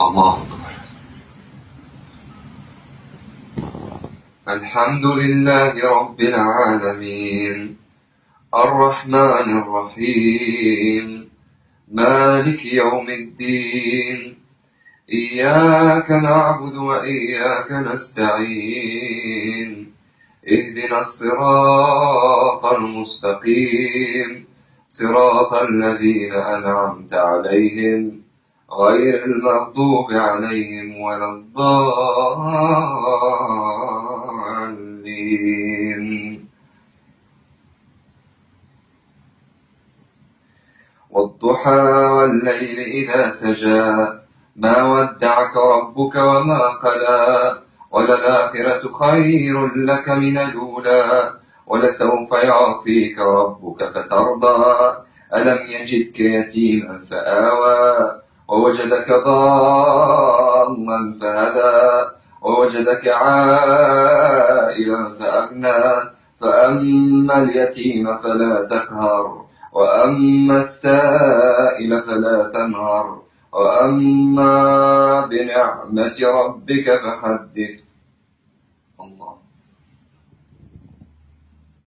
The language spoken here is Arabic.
الله أكبر. الحمد لله رب العالمين الرحمن الرحيم مالك يوم الدين إياك نعبد وإياك نستعين اهدنا الصراط المستقيم صراط الذين أنعمت عليهم غير المغضوب عليهم ولا الضالين. والضحى والليل إذا سجى ما ودعك ربك وما قلى وللآخرة خير لك من الأولى ولسوف يعطيك ربك فترضى ألم يجدك يتيما فآوى ووجدك ضالا فهدى ووجدك عائلا فأغنى فأما اليتيم فلا تقهر وأما السائل فلا تنهر وأما بنعمة ربك فحدث. الله